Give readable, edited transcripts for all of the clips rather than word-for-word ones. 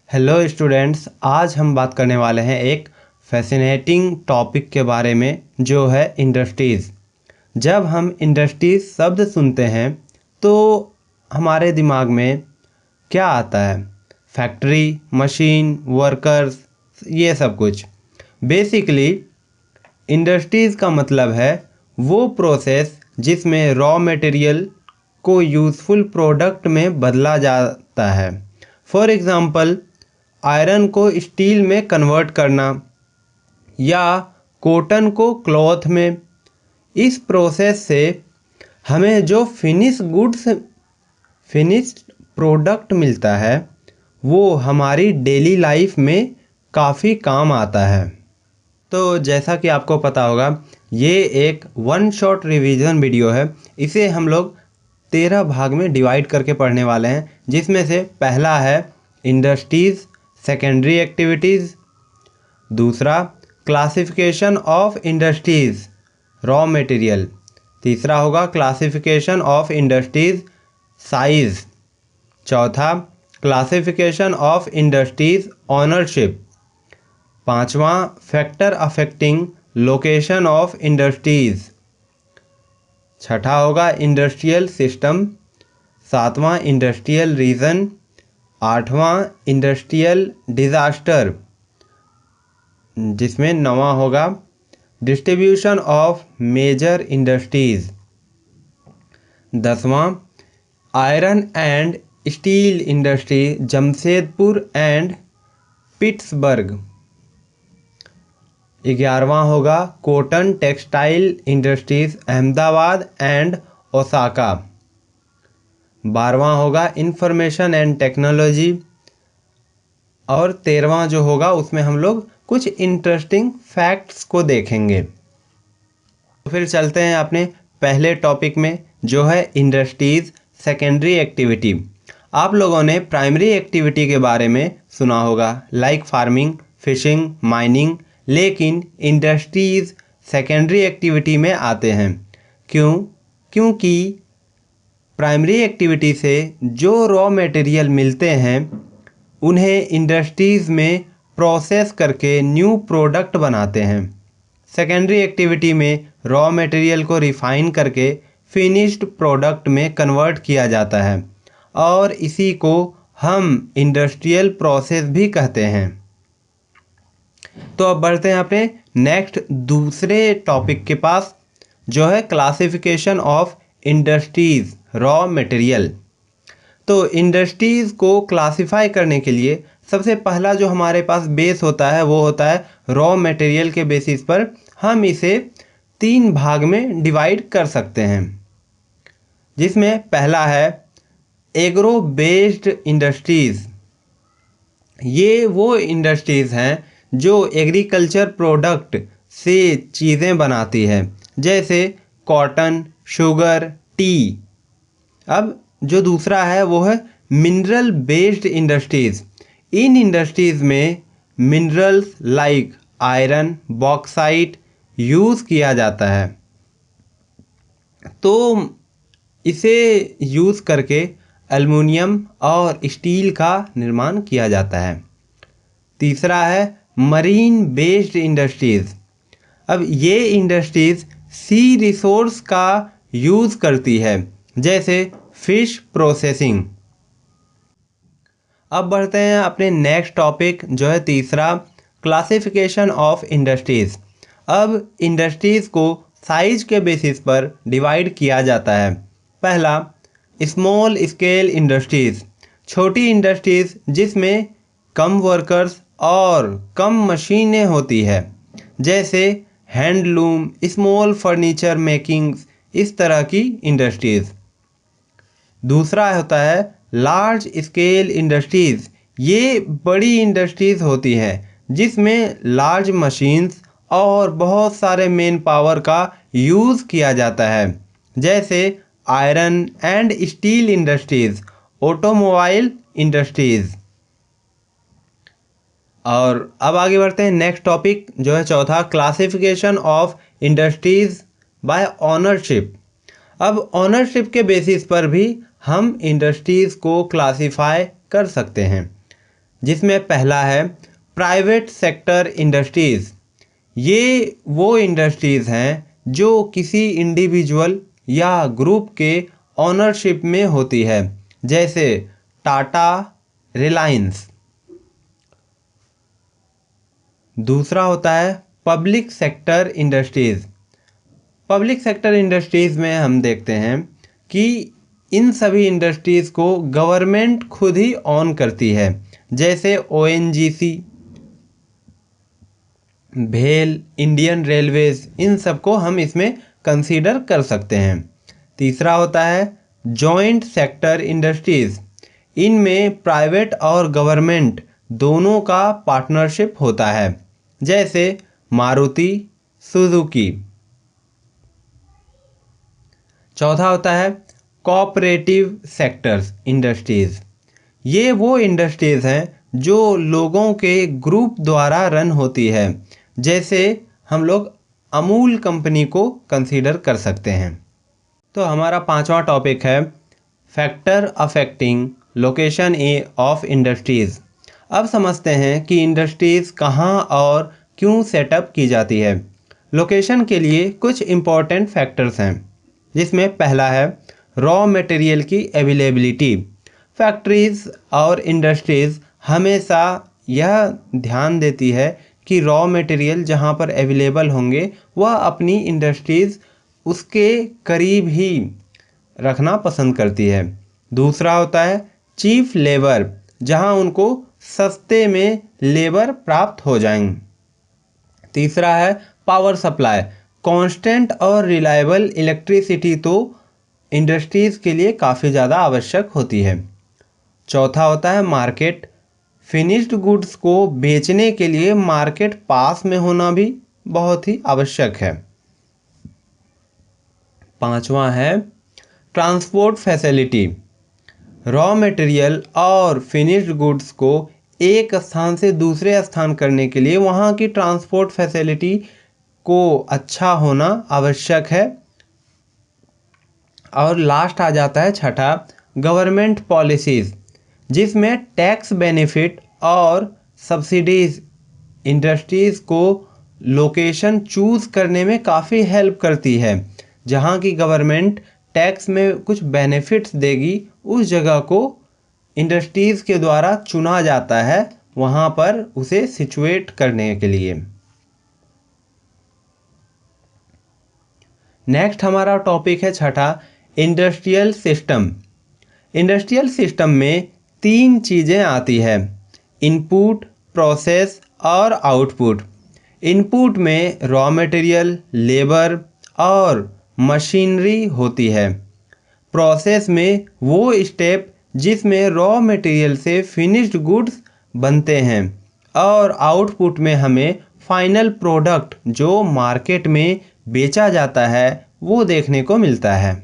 Hello students, आज हम बात करने वाले हैं एक फैसिनेटिंग टॉपिक के बारे में जो है इंडस्ट्रीज़। जब हम इंडस्ट्रीज़ शब्द सुनते हैं तो हमारे दिमाग में क्या आता है? फैक्ट्री, मशीन, वर्कर्स, ये सब कुछ। बेसिकली इंडस्ट्रीज़ का मतलब है वो प्रोसेस जिसमें रॉ मटेरियल को यूज़फुल प्रोडक्ट में बदला जाता है। फॉर एग्ज़ाम्पल, आयरन को स्टील में कन्वर्ट करना या कॉटन को क्लॉथ में। इस प्रोसेस से हमें जो फिनिश्ड प्रोडक्ट मिलता है वो हमारी डेली लाइफ में काफ़ी काम आता है। तो जैसा कि आपको पता होगा, ये एक वन शॉट रिवीजन वीडियो है। इसे हम लोग 13 भाग में डिवाइड करके पढ़ने वाले हैं, जिसमें से पहला है इंडस्ट्रीज़ सेकेंडरी एक्टिविटीज़, दूसरा classification of industries raw material, तीसरा होगा क्लासिफिकेशन ऑफ इंडस्ट्रीज़ साइज़, चौथा क्लासिफिकेशन ऑफ इंडस्ट्रीज़ ओनरशिप, पांचवा factor affecting location of industries, छठा होगा इंडस्ट्रियल सिस्टम, सातवां इंडस्ट्रियल रीजन, आठवां इंडस्ट्रियल डिज़ास्टर, जिसमें नौवां होगा डिस्ट्रीब्यूशन ऑफ मेजर इंडस्ट्रीज़, दसवां iron and steel industry Jamshedpur and Pittsburgh, 11वां होगा cotton textile industries Ahmedabad and Osaka, 12वां होगा इंफॉर्मेशन एंड टेक्नोलॉजी, और 13वां जो होगा उसमें हम लोग कुछ इंटरेस्टिंग फैक्ट्स को देखेंगे। तो फिर चलते हैं अपने पहले टॉपिक में, जो है इंडस्ट्रीज़ सेकेंडरी एक्टिविटी। आप लोगों ने प्राइमरी एक्टिविटी के बारे में सुना होगा, लाइक फार्मिंग, फिशिंग, माइनिंग, लेकिन इंडस्ट्रीज़ सेकेंडरी एक्टिविटी में आते हैं। क्यों? क्योंकि प्राइमरी एक्टिविटी से जो रॉ मटेरियल मिलते हैं उन्हें इंडस्ट्रीज़ में प्रोसेस करके न्यू प्रोडक्ट बनाते हैं। सेकेंडरी एक्टिविटी में रॉ मटेरियल को रिफ़ाइन करके फिनिश्ड प्रोडक्ट में कन्वर्ट किया जाता है और इसी को हम इंडस्ट्रियल प्रोसेस भी कहते हैं। तो अब बढ़ते हैं अपने नेक्स्ट दूसरे टॉपिक के पास, जो है classification of industries raw material. तो इंडस्ट्रीज़ को क्लासिफाई करने के लिए सबसे पहला जो हमारे पास बेस होता है वो होता है रॉ मटेरियल के बेसिस पर हम इसे 3 भाग में डिवाइड कर सकते हैं, जिसमें पहला है एग्रो बेस्ड इंडस्ट्रीज़। ये वो इंडस्ट्रीज़ हैं जो एग्रीकल्चर प्रोडक्ट से चीज़ें बनाती है, जैसे कॉटन, शुगर, टी। अब जो दूसरा है वो है मिनरल बेस्ड इंडस्ट्रीज़। इन इंडस्ट्रीज़ में minerals like iron, bauxite use किया जाता है, तो इसे यूज़ करके एल्युमिनियम और स्टील का निर्माण किया जाता है। तीसरा है मरीन बेस्ड इंडस्ट्रीज़। अब ये इंडस्ट्रीज़ सी रिसोर्स का यूज़ करती है, जैसे फिश प्रोसेसिंग। अब बढ़ते हैं अपने नेक्स्ट टॉपिक, जो है तीसरा क्लासिफिकेशन ऑफ इंडस्ट्रीज़। अब इंडस्ट्रीज़ को साइज के बेसिस पर डिवाइड किया जाता है। पहला स्मॉल स्केल इंडस्ट्रीज़, छोटी इंडस्ट्रीज़ जिसमें कम वर्कर्स और कम मशीनें होती है, जैसे हैंडलूम, स्मॉल फर्नीचर मेकिंग, इस तरह की इंडस्ट्रीज़। दूसरा होता है लार्ज स्केल इंडस्ट्रीज़। ये बड़ी इंडस्ट्रीज़ होती हैं जिसमें लार्ज मशीन्स और बहुत सारे मेन पावर का यूज़ किया जाता है, जैसे iron and steel industries, automobile industries. और अब आगे बढ़ते हैं नेक्स्ट टॉपिक, जो है चौथा classification of industries by ownership. अब ओनरशिप के बेसिस पर भी हम इंडस्ट्रीज़ को क्लासिफाई कर सकते हैं। जिसमें पहला है प्राइवेट सेक्टर इंडस्ट्रीज़। ये वो इंडस्ट्रीज़ हैं जो किसी इंडिविजुअल या ग्रुप के ऑनरशिप में होती है, जैसे टाटा, रिलायंस। दूसरा होता है public sector industries. Public sector industries में हम देखते हैं कि इन सभी इंडस्ट्रीज़ को गवर्नमेंट खुद ही ऑन करती है, जैसे ओएनजीसी, भेल, इंडियन रेलवेज, इन सबको हम इसमें कंसीडर कर सकते हैं। तीसरा होता है जॉइंट सेक्टर इंडस्ट्रीज़। इनमें प्राइवेट और गवर्नमेंट दोनों का पार्टनरशिप होता है, जैसे मारुति सुजुकी। चौथा होता है कोऑपरेटिव सेक्टर्स इंडस्ट्रीज़। ये वो इंडस्ट्रीज़ हैं जो लोगों के ग्रुप द्वारा रन होती है, जैसे हम लोग अमूल कंपनी को कंसीडर कर सकते हैं। तो हमारा पांचवा टॉपिक है factor affecting location of industries. अब समझते हैं कि इंडस्ट्रीज़ कहाँ और क्यों सेटअप की जाती है। लोकेशन के लिए कुछ इम्पोर्टेंट फैक्टर्स हैं, जिसमें पहला है रॉ मटेरियल की अवेलेबिलिटी। फैक्ट्रीज़ और इंडस्ट्रीज़ हमेशा यह ध्यान देती है कि रॉ मटेरियल जहाँ पर अवेलेबल होंगे वह अपनी इंडस्ट्रीज़ उसके करीब ही रखना पसंद करती है। दूसरा होता है चीप लेबर, जहाँ उनको सस्ते में लेबर प्राप्त हो जाएंगे। तीसरा है पावर सप्लाई। कांस्टेंट और रिलायबल इलेक्ट्रिसिटी तो इंडस्ट्रीज़ के लिए काफ़ी ज़्यादा आवश्यक होती है। चौथा होता है मार्केट। फिनिश्ड गुड्स को बेचने के लिए मार्केट पास में होना भी बहुत ही आवश्यक है। पांचवा है ट्रांसपोर्ट फैसिलिटी। रॉ मटेरियल और फिनिश्ड गुड्स को एक स्थान से दूसरे स्थान करने के लिए वहाँ की ट्रांसपोर्ट फैसिलिटी को अच्छा होना आवश्यक है। और लास्ट आ जाता है छठा गवर्नमेंट पॉलिसीज़, जिसमें टैक्स बेनिफिट और सब्सिडीज़ इंडस्ट्रीज़ को लोकेशन चूज़ करने में काफ़ी हेल्प करती है। जहाँ की गवर्नमेंट टैक्स में कुछ बेनिफिट्स देगी, उस जगह को इंडस्ट्रीज़ के द्वारा चुना जाता है वहाँ पर उसे सिचुएट करने के लिए। नेक्स्ट हमारा टॉपिक है छठा इंडस्ट्रियल सिस्टम। इंडस्ट्रियल सिस्टम में तीन चीज़ें आती है, इनपुट, प्रोसेस और आउटपुट। इनपुट में रॉ मटेरियल, लेबर और मशीनरी होती है। प्रोसेस में वो स्टेप जिसमें रॉ मटेरियल से फिनिश्ड गुड्स बनते हैं। और आउटपुट में हमें फाइनल प्रोडक्ट जो मार्केट में बेचा जाता है वो देखने को मिलता है।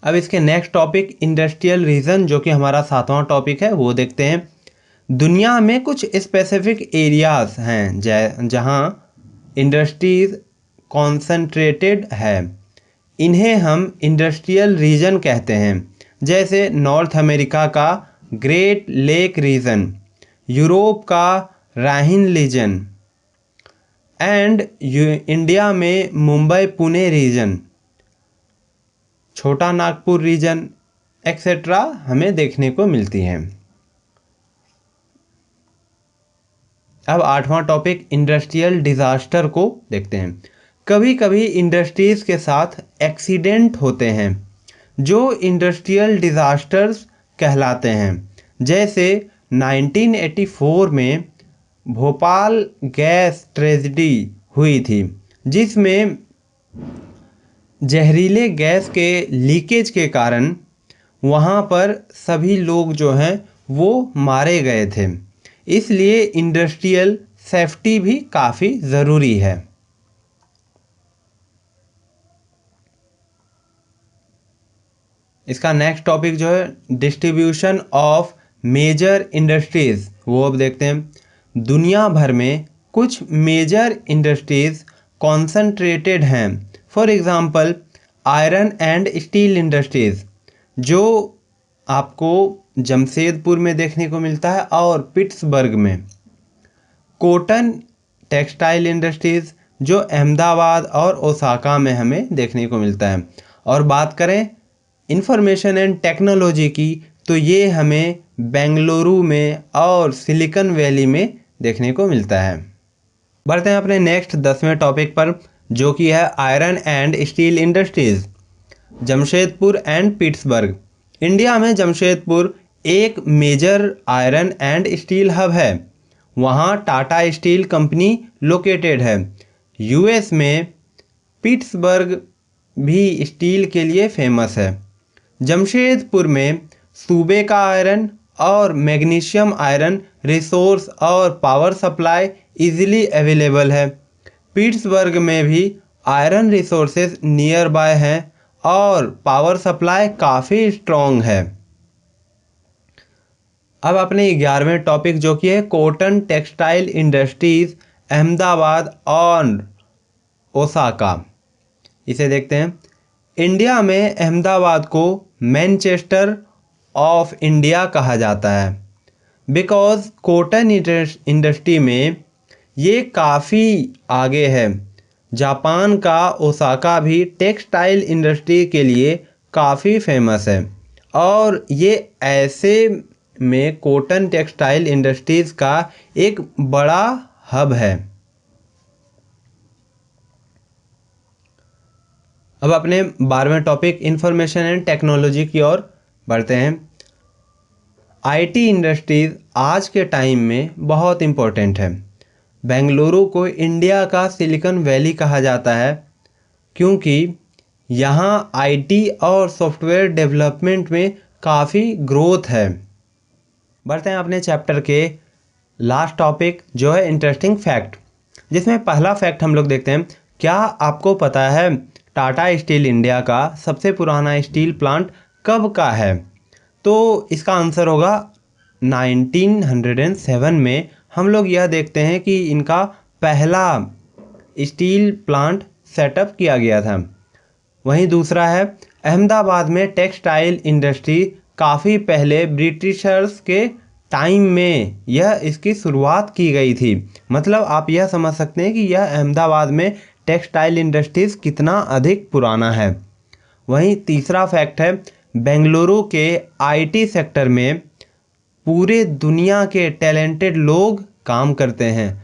अब इसके नेक्स्ट टॉपिक इंडस्ट्रियल रीजन, जो कि हमारा सातवां टॉपिक है, वो देखते हैं। दुनिया में कुछ स्पेसिफिक एरियाज हैं जहां इंडस्ट्रीज कॉन्सेंट्रेटेड है। इन्हें हम इंडस्ट्रियल रीजन कहते हैं, जैसे नॉर्थ अमेरिका का ग्रेट लेक रीजन, यूरोप का राइन रीजन एंड इंडिया में मुंबई पुणे रीजन, छोटा नागपुर रीजन एक्सेट्रा हमें देखने को मिलती हैं। अब आठवां टॉपिक इंडस्ट्रियल डिजास्टर को देखते हैं। कभी कभी इंडस्ट्रीज के साथ एक्सीडेंट होते हैं जो इंडस्ट्रियल डिजास्टर्स कहलाते हैं, जैसे 1984 में भोपाल गैस ट्रेजेडी हुई थी, जिसमें जहरीले गैस के लीकेज के कारण वहाँ पर सभी लोग जो हैं वो मारे गए थे। इसलिए इंडस्ट्रियल सेफ्टी भी काफ़ी ज़रूरी है। इसका नेक्स्ट टॉपिक जो है डिस्ट्रीब्यूशन ऑफ मेजर इंडस्ट्रीज़, वो अब देखते हैं। दुनिया भर में कुछ मेजर इंडस्ट्रीज़ कॉन्सेंट्रेटेड हैं। For example iron and steel industries, जो आपको जमशेदपुर में देखने को मिलता है और पिट्सबर्ग में। कॉटन टेक्सटाइल इंडस्ट्रीज़ जो अहमदाबाद और ओसाका में हमें देखने को मिलता है। और बात करें इंफॉर्मेशन एंड टेक्नोलॉजी की तो ये हमें बेंगलुरु में और सिलिकॉन वैली में देखने को मिलता है। बढ़ते हैं अपने नेक्स्ट 10वें टॉपिक पर, जो कि है iron and steel industries, Jamshedpur and Pittsburgh. India में जमशेदपुर एक major iron and steel hub है। वहाँ टाटा स्टील कंपनी लोकेटेड है। यूएस में पिट्सबर्ग भी स्टील के लिए फेमस है। जमशेदपुर में सूबे का आयरन और मैग्नीशियम आयरन रिसोर्स और पावर सप्लाई इजीली अवेलेबल है। पिट्सबर्ग में भी आयरन रिसोर्सेज नियर बाय हैं और पावर सप्लाई काफ़ी स्ट्रॉन्ग है। अब अपने 11वें टॉपिक जो कि है कॉटन टेक्सटाइल इंडस्ट्रीज़ अहमदाबाद और ओसाका, इसे देखते हैं। इंडिया में अहमदाबाद को मैनचेस्टर ऑफ इंडिया कहा जाता है बिकॉज़ कॉटन इंडस्ट्री में ये काफ़ी आगे है। जापान का ओसाका भी टेक्सटाइल इंडस्ट्री के लिए काफ़ी फेमस है और ये ऐसे में कॉटन टेक्सटाइल इंडस्ट्रीज़ का एक बड़ा हब है। अब अपने 12वें टॉपिक इंफॉर्मेशन एंड टेक्नोलॉजी की ओर बढ़ते हैं। आईटी इंडस्ट्रीज़ आज के टाइम में बहुत इम्पोर्टेंट है। बेंगलुरु को इंडिया का सिलिकॉन वैली कहा जाता है क्योंकि यहाँ आईटी और सॉफ्टवेयर डेवलपमेंट में काफ़ी ग्रोथ है। बढ़ते हैं अपने चैप्टर के लास्ट टॉपिक जो है इंटरेस्टिंग फैक्ट, जिसमें पहला फैक्ट हम लोग देखते हैं। क्या आपको पता है टाटा स्टील इंडिया का सबसे पुराना स्टील प्लांट कब का है? तो इसका आंसर होगा 1907 में। हम लोग यह देखते हैं कि इनका पहला स्टील प्लांट सेटअप किया गया था। वहीं दूसरा है अहमदाबाद में टेक्सटाइल इंडस्ट्री काफ़ी पहले ब्रिटिशर्स के टाइम में यह इसकी शुरुआत की गई थी। मतलब आप यह समझ सकते हैं कि यह अहमदाबाद में टेक्सटाइल इंडस्ट्रीज़ कितना अधिक पुराना है। वहीं तीसरा फैक्ट है बेंगलुरु के आईटी सेक्टर में पूरे दुनिया के टैलेंटेड लोग काम करते हैं।